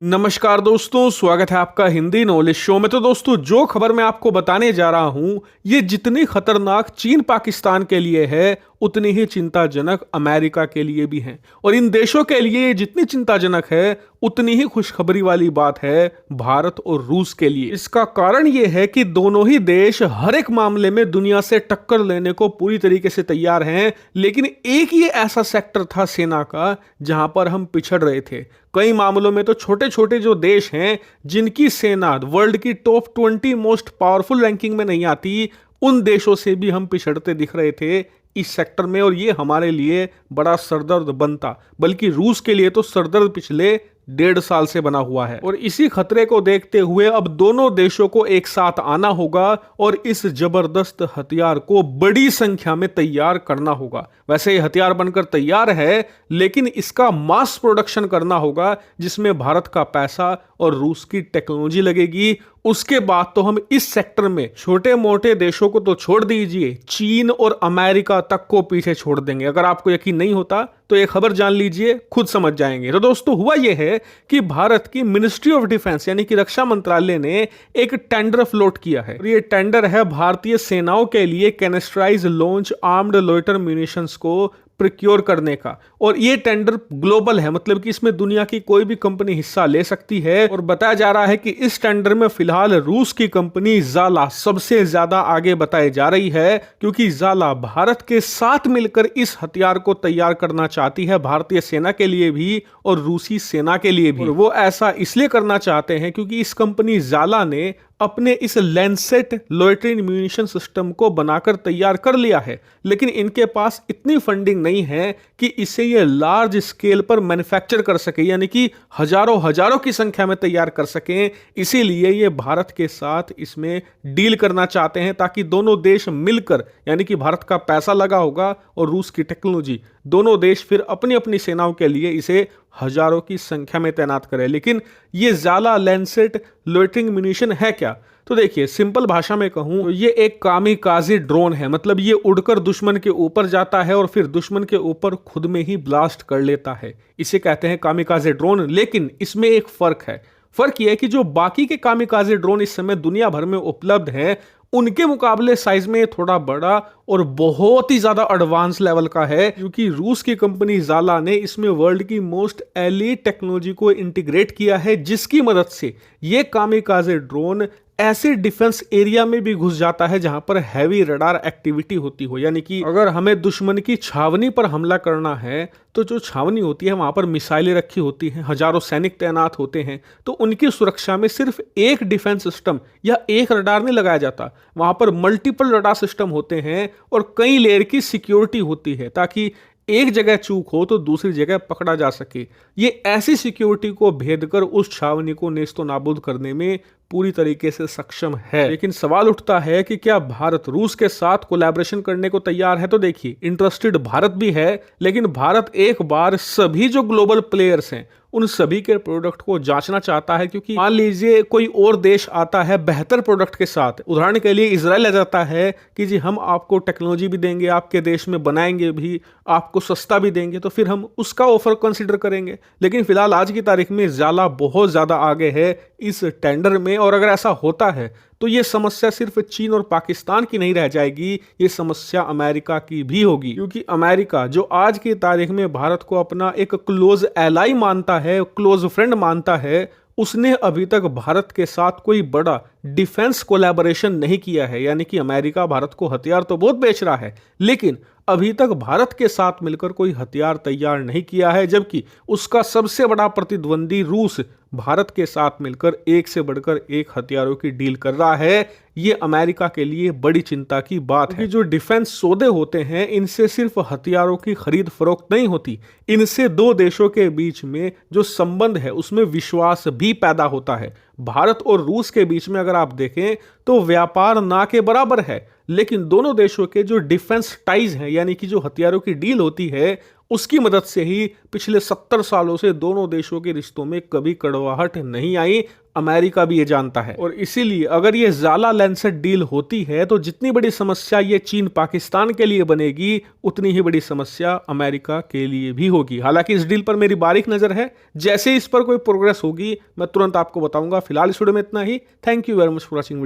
नमस्कार दोस्तों, स्वागत है आपका हिंदी नॉलेज शो में। तो दोस्तों, जो खबर मैं आपको बताने जा रहा हूं, ये जितनी खतरनाक चीन पाकिस्तान के लिए है, उतनी ही चिंताजनक अमेरिका के लिए भी है। और इन देशों के लिए जितनी चिंताजनक है, उतनी ही खुशखबरी वाली बात है भारत और रूस के लिए। इसका कारण ये है कि दोनों ही देश हर एक मामले में दुनिया से टक्कर लेने को पूरी तरीके से तैयार हैं, लेकिन एक ये ऐसा सेक्टर था सेना का जहां पर हम पिछड़ रहे थे। कई मामलों में तो छोटे छोटे जो देश हैं, जिनकी सेना वर्ल्ड की टॉप 20 मोस्ट पावरफुल रैंकिंग में नहीं आती, उन देशों से भी हम पिछड़ते दिख रहे थे इस सेक्टर में। और ये हमारे लिए बड़ा सरदर्द बनता, बल्कि रूस के लिए तो सरदर्द पिछले 1.5 साल से बना हुआ है। और इसी खतरे को देखते हुए अब दोनों देशों को एक साथ आना होगा और इस जबरदस्त हथियार को बड़ी संख्या में तैयार करना होगा। वैसे ये हथियार बनकर तैयार है, लेकिन इसका मास प्रोडक्शन करना होगा, जिसमें भारत का पैसा और रूस की टेक्नोलॉजी लगेगी। उसके बाद तो हम इस सेक्टर में छोटे मोटे देशों को तो छोड़ दीजिए, चीन और अमेरिका तक को पीछे छोड़ देंगे। अगर आपको यकीन नहीं होता तो ये खबर जान लीजिए, खुद समझ जाएंगे। तो दोस्तों, हुआ यह है कि भारत की मिनिस्ट्री ऑफ डिफेंस यानी कि रक्षा मंत्रालय ने एक टेंडर फ्लोट किया है। और ये टेंडर है भारतीय सेनाओं के लिए कैनेस्ट्राइज लॉन्च आर्म्ड लोइटर म्यूनिशंस को प्रिक्योर करने का। और ये टेंडर ग्लोबल है, मतलब कि इसमें दुनिया की कोई भी कंपनी हिस्सा ले सकती है। और बताया जा रहा है कि इस टेंडर में फिलहाल रूस की कंपनी जाला सबसे ज्यादा आगे बताई जा रही है, क्योंकि जाला भारत के साथ मिलकर इस हथियार को तैयार करना चाहती है, भारतीय सेना के लिए भी और रूसी सेना के लिए भी। और वो ऐसा इसलिए करना चाहते हैं क्योंकि इस कंपनी जाला ने अपने इस लैंसेट लोइटरिंग म्यूनिशन सिस्टम को बनाकर तैयार कर लिया है, लेकिन इनके पास इतनी फंडिंग नहीं है कि इसे ये लार्ज स्केल पर मैन्युफैक्चर कर सके, यानी कि हजारों हजारों की संख्या में तैयार कर सकें। इसीलिए ये भारत के साथ इसमें डील करना चाहते हैं, ताकि दोनों देश मिलकर, यानी कि भारत का पैसा लगा होगा और रूस की टेक्नोलॉजी, दोनों देश फिर अपनी अपनी सेनाओं के लिए इसे हजारों की संख्या में तैनात करें। लेकिन ये जाला लैंसेट लोइटरिंग म्यूनिशन है क्या? तो देखिए, सिंपल भाषा में कहूं तो ये एक कामिकाज़ी ड्रोन है। मतलब ये उड़कर दुश्मन के ऊपर जाता है और फिर दुश्मन के ऊपर खुद में ही ब्लास्ट कर लेता है। इसे कहते हैं कामिकाज़ी ड्रोन। लेकिन इसमें एक फर्क है। फर्क यह है कि जो बाकी के कामिकाज़ी ड्रोन इस समय दुनिया भर में उपलब्ध हैं, उनके मुकाबले साइज में थोड़ा बड़ा और बहुत ही ज्यादा एडवांस लेवल का है, क्योंकि रूस की कंपनी जाला ने इसमें वर्ल्ड की मोस्ट एलीट टेक्नोलॉजी को इंटीग्रेट किया है, जिसकी मदद से ये कामिकाज़े ड्रोन ऐसे डिफेंस एरिया में भी घुस जाता है जहां पर हैवी रडार एक्टिविटी होती हो। यानी कि अगर हमें दुश्मन की छावनी पर हमला करना है, तो जो छावनी होती है वहां पर मिसाइलें रखी होती हैं, हजारों सैनिक तैनात होते हैं, तो उनकी सुरक्षा में सिर्फ एक डिफेंस सिस्टम या एक रडार नहीं लगाया जाता। वहां पर मल्टीपल रडार सिस्टम होते हैं और कई लेयर की सिक्योरिटी होती है, ताकि एक जगह चूक हो तो दूसरी जगह पकड़ा जा सके। ये ऐसी सिक्योरिटी को भेदकर उस छावनी को नेस्तो नाबूद करने में पूरी तरीके से सक्षम है। लेकिन सवाल उठता है कि क्या भारत रूस के साथ कोलैबोरेशन करने को तैयार है? तो देखिए, इंटरेस्टेड भारत भी है, लेकिन भारत एक बार सभी जो ग्लोबल प्लेयर्स हैं उन सभी के प्रोडक्ट को जांचना चाहता है। क्योंकि मान लीजिए कोई और देश आता है बेहतर प्रोडक्ट के साथ, उदाहरण के लिए इजराइल आ जाता है कि जी हम आपको टेक्नोलॉजी भी देंगे, आपके देश में बनाएंगे भी, आपको सस्ता भी देंगे, तो फिर हम उसका ऑफर कंसिडर करेंगे। लेकिन फिलहाल आज की तारीख में जाला बहुत ज्यादा आगे है इस टेंडर में। और अगर ऐसा होता है तो ये समस्या सिर्फ चीन और पाकिस्तान की नहीं रह जाएगी, ये समस्या अमेरिका की भी होगी। क्योंकि अमेरिका जो आज की तारीख में भारत को अपना एक क्लोज एलाई मानता है, क्लोज फ्रेंड मानता है, उसने अभी तक भारत के साथ कोई बड़ा डिफेंस कोलैबोरेशन नहीं किया है। यानी कि अमेरिका भारत को हथियार तो बहुत बेच रहा है, लेकिन अभी तक भारत के साथ मिलकर कोई हथियार तैयार नहीं किया है, जबकि उसका सबसे बड़ा प्रतिद्वंदी रूस भारत के साथ मिलकर एक से बढ़कर एक हथियारों की डील कर रहा है। ये अमेरिका के लिए बड़ी चिंता की बात है कि जो डिफेंस सौदे होते हैं, इनसे सिर्फ हथियारों की खरीद फरोख्त नहीं होती, इनसे दो देशों के बीच में जो संबंध है उसमें विश्वास भी पैदा होता है। भारत और रूस के बीच में अगर आप देखें तो व्यापार ना के बराबर है, लेकिन दोनों देशों के जो डिफेंस टाइज हैं, यानी कि जो हथियारों की डील होती है, उसकी मदद से ही पिछले 70 सालों से दोनों देशों के रिश्तों में कभी कड़वाहट नहीं आई। अमेरिका भी ये जानता है और इसीलिए अगर ये ज़ाला लैंसेट डील होती है तो जितनी बड़ी समस्या ये चीन पाकिस्तान के लिए बनेगी उतनी ही बड़ी समस्या अमेरिका के लिए भी होगी। हालांकि इस डील पर मेरी बारीक नज़र है, जैसे इस पर कोई प्रोग्रेस होगी मैं तुरंत आपको बताऊंगा। फिलहाल इस वीडियो में इतना ही। Thank you very much for watching.